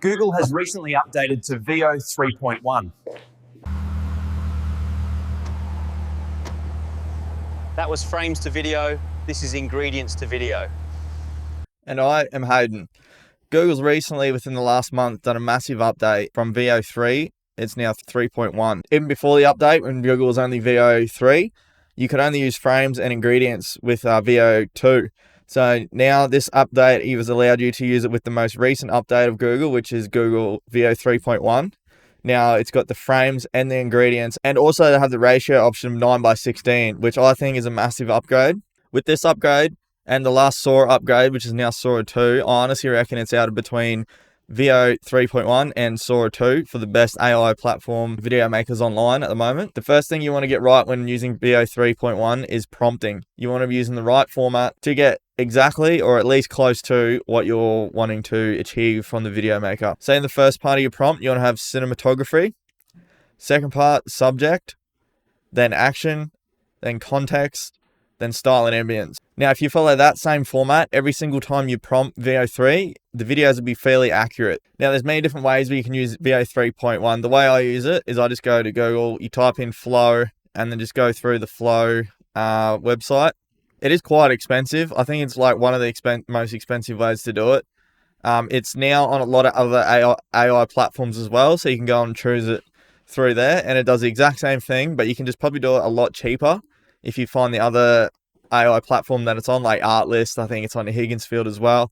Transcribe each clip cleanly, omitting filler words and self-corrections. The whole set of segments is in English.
Google has recently updated to VEO 3.1. That was frames to video. This is ingredients to video. And I am Hayden. Google's recently, within the last month, done a massive update from VEO 3. It's now 3.1. Even before the update, when Google was only VEO 3, you could only use frames and ingredients with VEO 2. So now this update has allowed you to use it with the most recent update of Google, which is Google VEO 3.1. Now it's got the frames and the ingredients, and also they have the ratio option of 9:16, which I think is a massive upgrade. With this upgrade and the last Sora upgrade, which is now Sora 2, I honestly reckon it's out of between VEO 3.1 and Sora 2 for the best AI platform video makers online at the moment. The first thing you want to get right when using VEO 3.1 is prompting. You want to be using the right format to get exactly, or at least close to, what you're wanting to achieve from the video maker. Say in the first part of your prompt, you want to have cinematography. Second part, subject, then action, then context, then style and ambience. Now, if you follow that same format, every single time you prompt VEO 3, the videos will be fairly accurate. Now, there's many different ways where you can use VEO 3.1. The way I use it is I just go to Google, you type in Flow, and then just go through the Flow website. It is quite expensive. I think it's like one of the most expensive ways to do it. It's now on a lot of other AI platforms as well, so you can go and choose it through there, and it does the exact same thing, but you can just probably do it a lot cheaper if you find the other AI platform that it's on, like Artlist. I think it's on Higginsfield as well.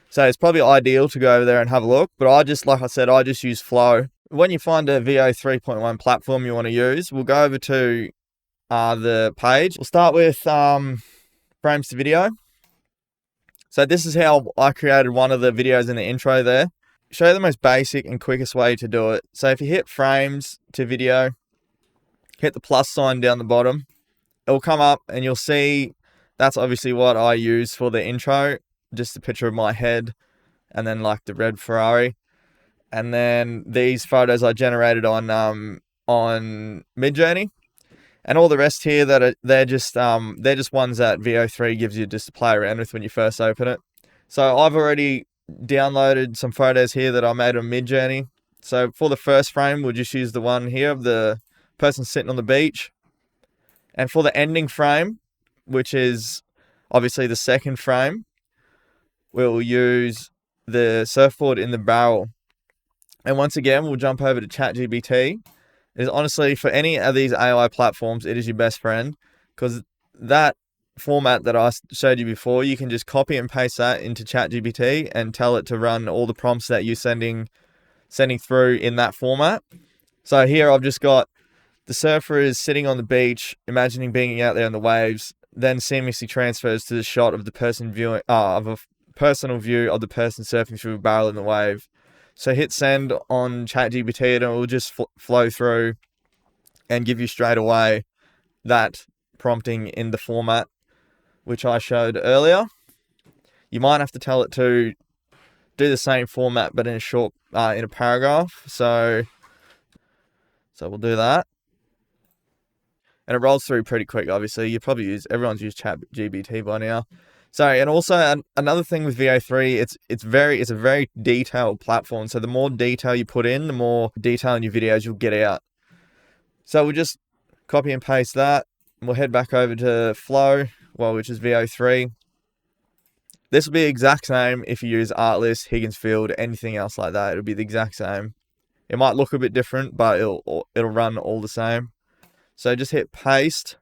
So it's probably ideal to go over there and have a look. But I just use Flow. When you find a VEO 3.1 platform you want to use, we'll go over to the page. We'll start with frames to video. So this is how I created one of the videos in the intro there. Show you the most basic and quickest way to do it. So if you hit frames to video, hit the plus sign down the bottom, it'll come up and you'll see that's obviously what I use for the intro. Just a picture of my head and then like the red Ferrari. And then these photos I generated on Midjourney. And all the rest here they're just ones that VEO 3 gives you just to play around with when you first open it. So I've already downloaded some photos here that I made on Midjourney. So for the first frame, we'll just use the one here of the person sitting on the beach. And for the ending frame, which is obviously the second frame, we'll use the surfboard in the barrel. And once again, we'll jump over to ChatGPT. It is honestly, for any of these AI platforms, it is your best friend, because that format that I showed you before, you can just copy and paste that into ChatGPT and tell it to run all the prompts that you're sending through in that format. So here I've just got the surfer is sitting on the beach, imagining being out there in the waves, then seamlessly transfers to the shot of the person viewing of a personal view of the person surfing through a barrel in the wave. So hit send on ChatGPT and it will just flow through and give you straight away that prompting in the format which I showed earlier. You might have to tell it to do the same format but in a paragraph. So we'll do that. And it rolls through pretty quick, obviously. Everyone's used ChatGPT by now. So, and also another thing with VEO 3, it's a very detailed platform. So the more detail you put in, the more detail in your videos you'll get out. So we'll just copy and paste that. And we'll head back over to Flow, which is VEO 3. This will be the exact same if you use Artlist, Higginsfield, anything else like that. It'll be the exact same. It might look a bit different, but it'll run all the same. So just hit paste,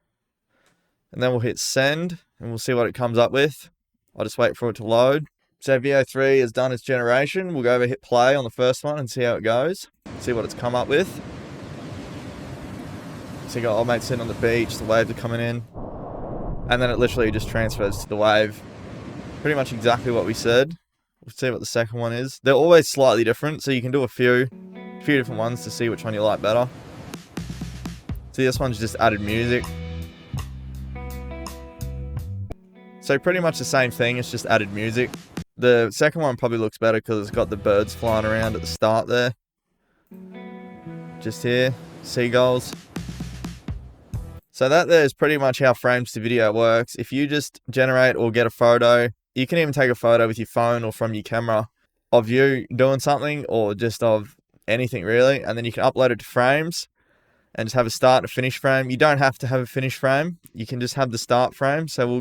and then we'll hit send, and we'll see what it comes up with. I'll just wait for it to load. So VEO 3 has done its generation. We'll go over, hit play on the first one and see how it goes. See what it's come up with. So you got old mate sitting on the beach, the waves are coming in, and then it literally just transfers to the wave. Pretty much exactly what we said. We'll see what the second one is. They're always slightly different, so you can do a few different ones to see which one you like better. See, this one's just added music. So pretty much the same thing, it's just added music. The second one probably looks better because it's got the birds flying around at the start there. Just here, seagulls. So that there is pretty much how frames to video works. If you just generate or get a photo, you can even take a photo with your phone or from your camera. of you doing something or just of anything really. And then you can upload it to frames and just have a start and a finish frame. You don't have to have a finish frame. You can just have the start frame. So we'll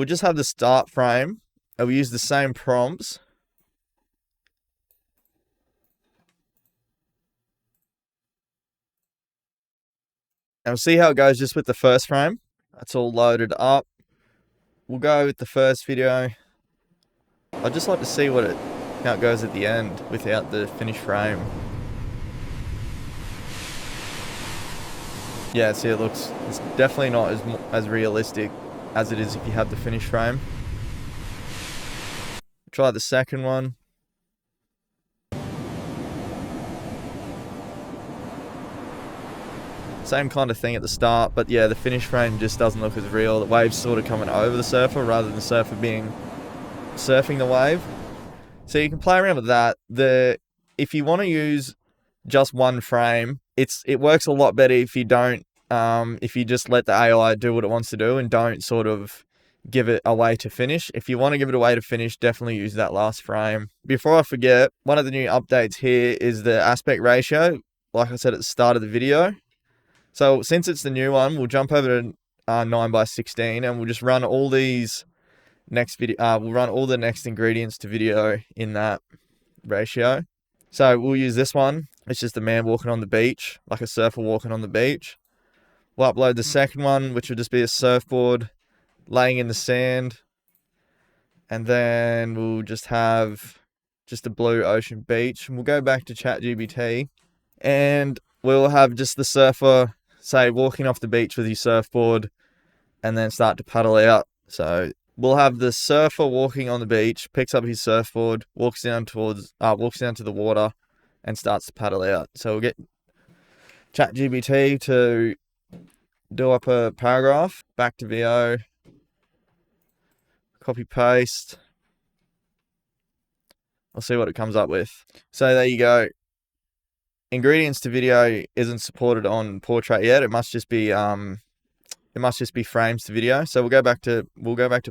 just have the start frame and we'll use the same prompts. And we'll see how it goes just with the first frame. That's all loaded up. We'll go with the first video. I'd just like to see how it goes at the end without the finished frame. Yeah, see, it's definitely not as realistic as it is if you have the finished frame. Try the second one. Same kind of thing at the start, but yeah, the finish frame just doesn't look as real. The wave's sort of coming over the surfer rather than the surfer surfing the wave. So you can play around with that. If you want to use just one frame, it works a lot better if you don't if you just let the AI do what it wants to do and don't sort of give it a way to finish. If you want to give it a way to finish, definitely use that last frame. Before I forget, one of the new updates here is the aspect ratio, like I said at the start of the video. So since it's the new one, we'll jump over to 9:16 and we'll just run all these next video. We'll run all the next ingredients to video in that ratio. So we'll use this one. It's just a man walking on the beach, like a surfer walking on the beach. We'll upload the second one, which will just be a surfboard laying in the sand. And then we'll just have just a blue ocean beach. And we'll go back to ChatGPT and we'll have just the surfer, say, walking off the beach with his surfboard and then start to paddle out. So we'll have the surfer walking on the beach, picks up his surfboard, walks down to the water and starts to paddle out. So we'll get ChatGPT to do up a paragraph, back to VEO, copy paste. I'll see what it comes up with. So there you go. Ingredients to video isn't supported on portrait yet. It must just be frames to video. So we'll go back to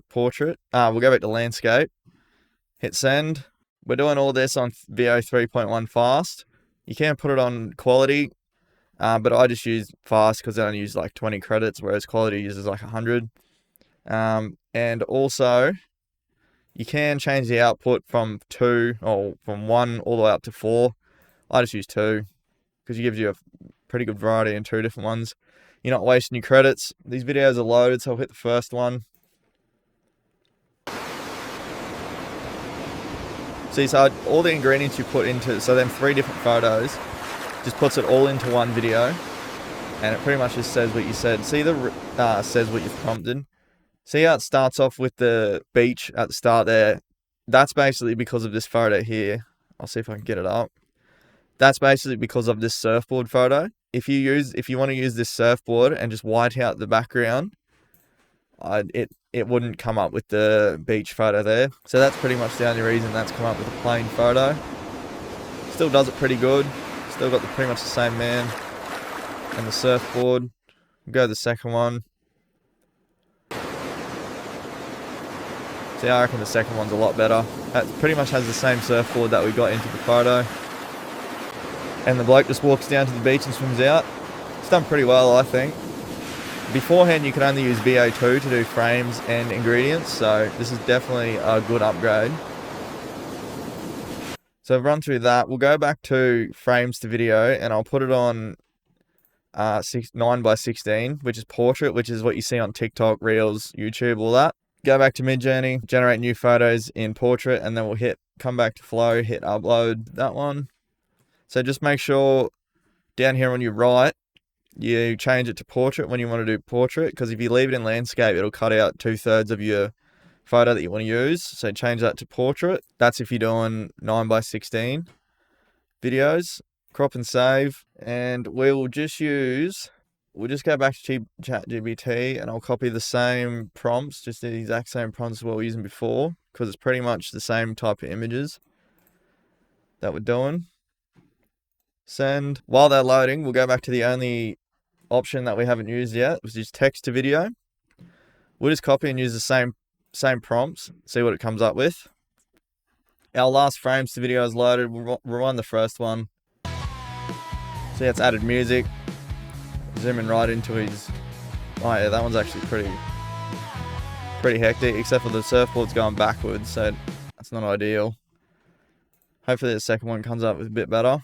portrait. We'll go back to landscape. Hit send. We're doing all this on VEO 3.1 fast. You can put it on quality, but I just use fast because I only use like 20 credits, whereas quality uses like 100. And also, you can change the output from 2 or from 1 all the way up to 4. I just use 2 because it gives you a pretty good variety in 2 different ones. You're not wasting your credits. These videos are loaded, so I'll hit the first one. See, so all the ingredients you put into, so then 3 different photos, just puts it all into one video, and it pretty much just says what you said. See says what you've prompted. See how it starts off with the beach at the start there? That's basically because of this photo here. I'll see if I can get it up. That's basically because of this surfboard photo. If you want to use this surfboard and just white out the background, it wouldn't come up with the beach photo there. So that's pretty much the only reason that's come up with a plain photo. Still does it pretty good. Still got pretty much the same man and the surfboard. We'll go to the second one. See, I reckon the second one's a lot better. That pretty much has the same surfboard that we got into the photo. And the bloke just walks down to the beach and swims out. It's done pretty well, I think. Beforehand, you could only use VEO 2 to do frames and ingredients, so this is definitely a good upgrade. So I've run through that. We'll go back to frames to video, and I'll put it on 9:16, which is portrait, which is what you see on TikTok, Reels, YouTube, all that. Go back to Midjourney, generate new photos in portrait, and then we'll come back to flow, hit upload, that one. So just make sure down here on your right, you change it to portrait when you want to do portrait, because if you leave it in landscape, it'll cut out 2/3 of your photo that you want to use. So change that to portrait. That's if you're doing 9:16 videos. Crop and save. And we'll just go back to ChatGPT and I'll copy the same prompts, just the exact same prompts we were using before, because it's pretty much the same type of images that we're doing. Send. While they're loading, we'll go back to the only option that we haven't used yet, which is text to video. We'll just copy and use the same same prompts, see what it comes up with. Our last frames to video is loaded. We'll rewind the first one. See, it's added music. Zooming right into his... Oh yeah, that one's actually pretty hectic, except for the surfboard's going backwards, so that's not ideal. Hopefully the second one comes up with a bit better.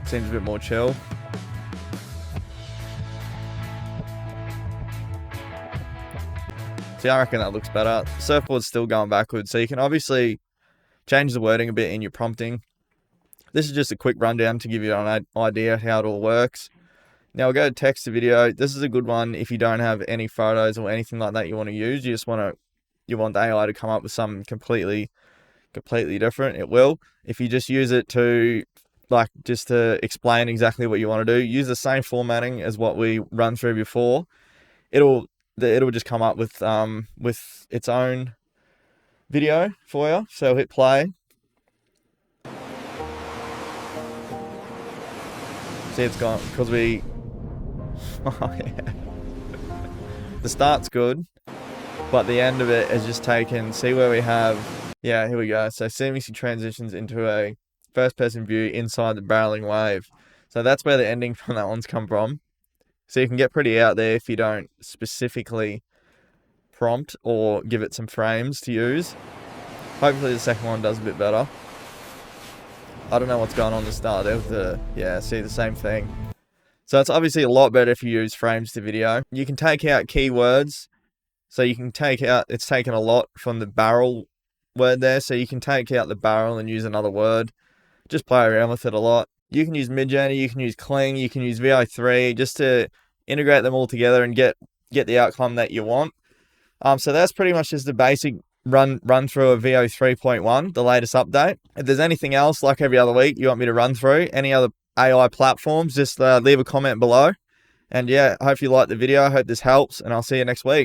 Seems a bit more chill. See, I reckon that looks better. Surfboard's still going backwards, so you can obviously change the wording a bit in your prompting. This is just a quick rundown to give you an idea how it all works. Now we'll go to text to video. This is a good one if you don't have any photos or anything like that you want to use. You want the AI to come up with something completely different. It will. If you just use it to just to explain exactly what you want to do, use the same formatting as what we run through before. It'll just come up with its own video for you. So hit play. See, it's gone because we. Oh yeah. The start's good, but the end of it is just taken. See where we have. Yeah, here we go. So seamlessly transitions into a first-person view inside the barreling wave. So that's where the ending from that one's come from. So you can get pretty out there if you don't specifically prompt or give it some frames to use. Hopefully the second one does a bit better. I don't know what's going on at the start there with see the same thing. So it's obviously a lot better if you use frames to video. You can take out keywords. So you can it's taken a lot from the barrel word there. So you can take out the barrel and use another word. Just play around with it a lot. You can use Midjourney, you can use Kling, you can use VEO 3 just to integrate them all together and get the outcome that you want. So that's pretty much just the basic run through of VEO 3.1, the latest update. If there's anything else, like every other week, you want me to run through, any other AI platforms, just leave a comment below. And yeah, I hope you liked the video. I hope this helps, and I'll see you next week.